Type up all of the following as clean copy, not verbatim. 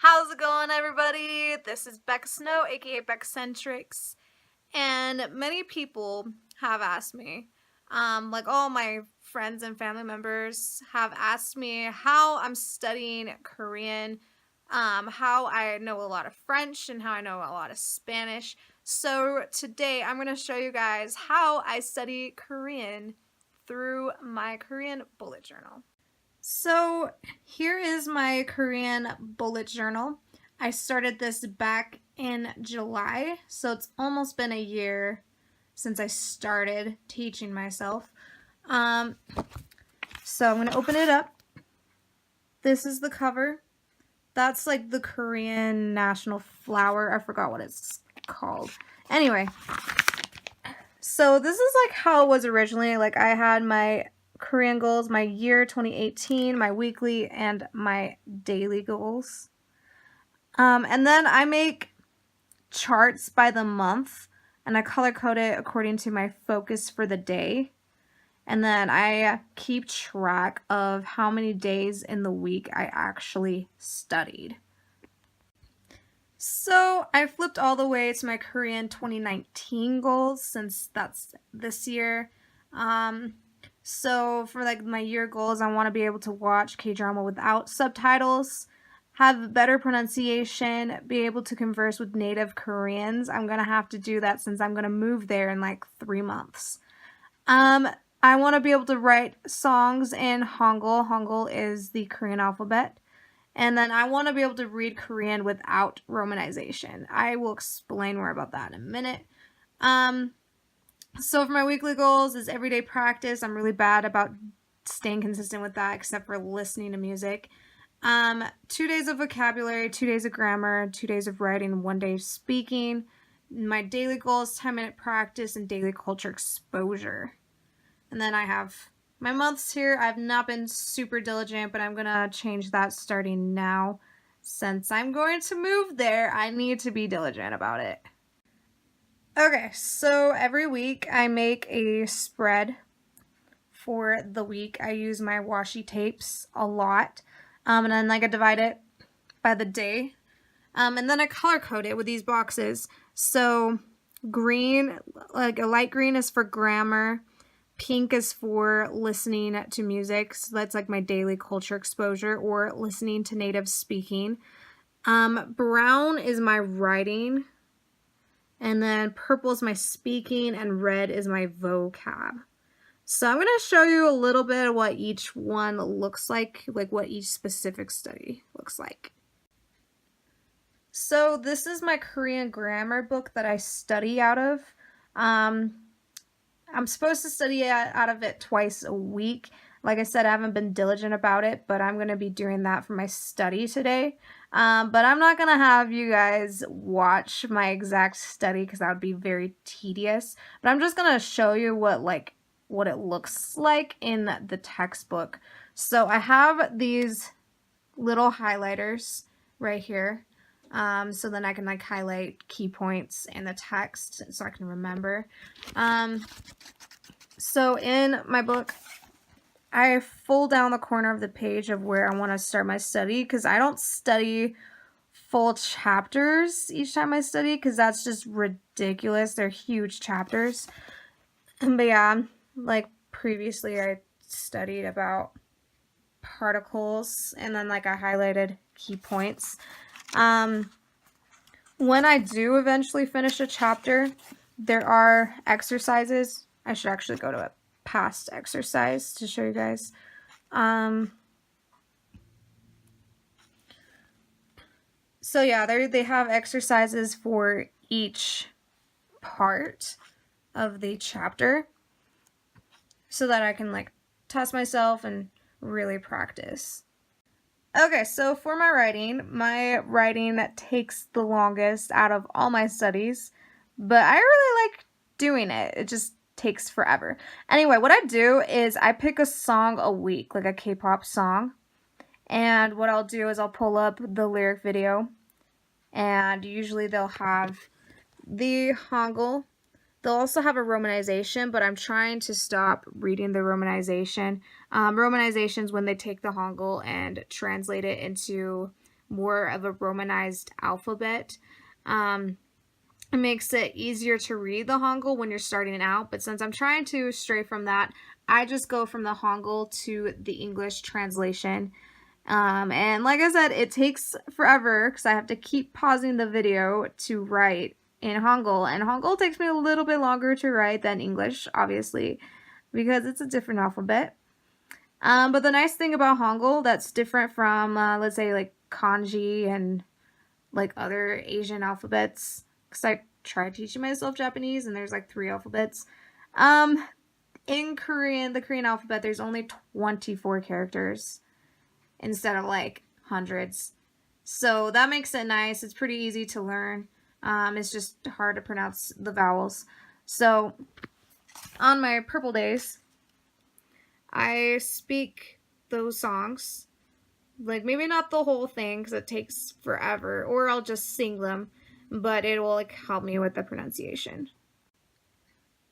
How's it going, everybody? This is Becca Snow, aka Beccentrics, and many people have asked me, like all my friends and family members have asked me how I'm studying Korean, how I know a lot of French, and how I know a lot of Spanish. So today I'm going to show you guys how I study Korean through my Korean bullet journal. So here is my Korean bullet journal. I started this back in July, so it's almost been a year since I started teaching myself. So I'm going to open it up. This is the cover. That's like the Korean national flower. I forgot what it's called. Anyway, so this is like how it was originally. Like I had my Korean goals, my year 2018, my weekly, and my daily goals. And then I make charts by the month, and I color code it according to my focus for the day. And then I keep track of how many days in the week I actually studied. So I flipped all the way to my Korean 2019 goals, since that's this year. So for like my year goals, I want to be able to watch K-drama without subtitles, have better pronunciation, be able to converse with native Koreans. I'm going to have to do that since I'm going to move there in like 3 months. I want to be able to write songs in Hangul. Hangul is the Korean alphabet. And then I want to be able to read Korean without romanization. I will explain more about that in a minute. So for my weekly goals is everyday practice. I'm really bad about staying consistent with that, except for listening to music. 2 days of vocabulary, 2 days of grammar, 2 days of writing, 1 day of speaking. My daily goal is 10-minute practice and daily culture exposure. And then I have my months here. I've not been super diligent, but I'm going to change that starting now. Since I'm going to move there, I need to be diligent about it. Okay, so every week I make a spread for the week. I use my washi tapes a lot, and then like I divide it by the day, and then I color code it with these boxes. So green, like a light green, is for grammar. Pink is for listening to music, so that's like my daily culture exposure or listening to native speaking. Brown is my writing. And then purple is my speaking, and red is my vocab. So I'm going to show you a little bit of what each one looks like what each specific study looks like. So this is my Korean grammar book that I study out of. I'm supposed to study out of it twice a week. Like I said, I haven't been diligent about it, but I'm going to be doing that for my study today. But I'm not going to have you guys watch my exact study because that would be very tedious. But I'm just going to show you what it looks like in the textbook. So I have these little highlighters right here. So then I can like highlight key points in the text so I can remember. So in my book, I fold down the corner of the page of where I want to start my study, because I don't study full chapters each time I study, because that's just ridiculous. They're huge chapters. But yeah, like previously I studied about particles, and then like I highlighted key points. When I do eventually finish a chapter, there are exercises. I should actually go to a past exercise to show you guys. So yeah, they have exercises for each part of the chapter so that I can like test myself and really practice. Okay, so for my writing takes the longest out of all my studies, but I really like doing it. It just takes forever. Anyway, what I do is I pick a song a week, like a K-pop song, and what I'll do is I'll pull up the lyric video, and usually they'll have the Hangul. They'll also have a romanization, but I'm trying to stop reading the romanization. Romanization is when they take the Hangul and translate it into more of a romanized alphabet. It makes it easier to read the Hangul when you're starting out, but since I'm trying to stray from that, I just go from the Hangul to the English translation. And like I said, it takes forever because I have to keep pausing the video to write in Hangul, and Hangul takes me a little bit longer to write than English, obviously, because it's a different alphabet. But the nice thing about Hangul that's different from, let's say, like kanji and like other Asian alphabets, because I tried teaching myself Japanese and there's like 3 alphabets. In Korean, the Korean alphabet, there's only 24 characters instead of like hundreds. So that makes it nice. It's pretty easy to learn. It's just hard to pronounce the vowels. So on my purple days, I speak those songs. Like maybe not the whole thing because it takes forever, or I'll just sing them, but it will like help me with the pronunciation.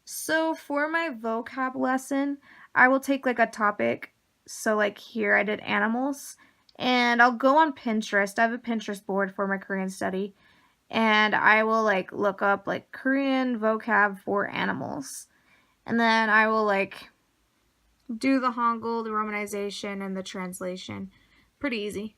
So for my vocab lesson, I will take like a topic. So like here I did animals, and I'll go on Pinterest. I have a Pinterest board for my Korean study, and I will like look up like Korean vocab for animals. And then I will like do the Hangul, the romanization, and the translation. Pretty easy.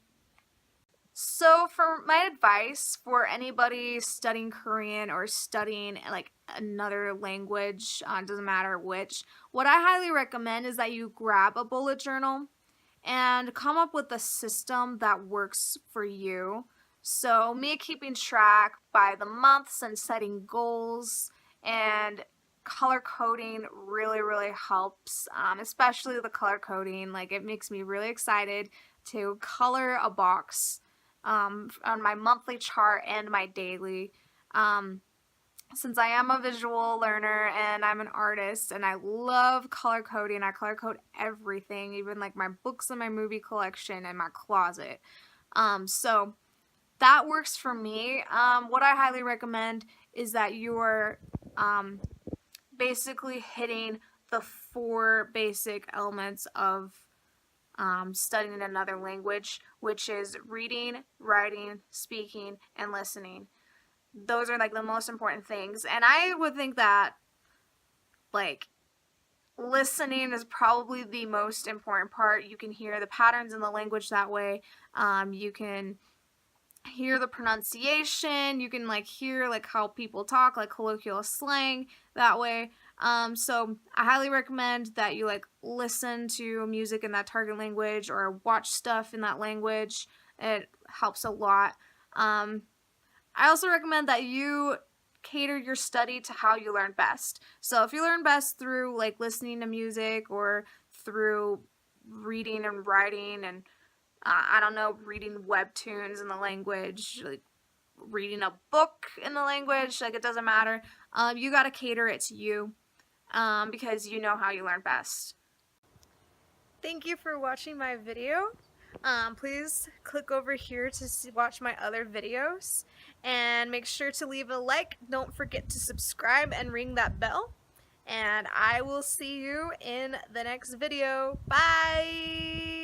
So for my advice for anybody studying Korean or studying like another language, doesn't matter which, what I highly recommend is that you grab a bullet journal and come up with a system that works for you. So me keeping track by the months and setting goals and color coding really helps, especially the color coding. Like it makes me really excited to color a box on my monthly chart and my daily. Since I am a visual learner and I'm an artist and I love color coding, I color code everything, even like my books and my movie collection and my closet. So that works for me. What I highly recommend is that you're basically hitting the 4 basic elements of studying another language, which is reading, writing, speaking, and listening. Those are like the most important things. And I would think that like listening is probably the most important part. You can hear the patterns in the language that way. You can hear the pronunciation. You can like hear like how people talk, like colloquial slang that way. So I highly recommend that you like listen to music in that target language or watch stuff in that language. It helps a lot. I also recommend that you cater your study to how you learn best. So if you learn best through like listening to music or through reading and writing and I don't know, reading webtoons in the language, like reading a book in the language, like it doesn't matter. You gotta cater it to you because you know how you learn best. Thank you for watching my video. Please click over here to watch my other videos and make sure to leave a like. Don't forget to subscribe and ring that bell. And I will see you in the next video. Bye!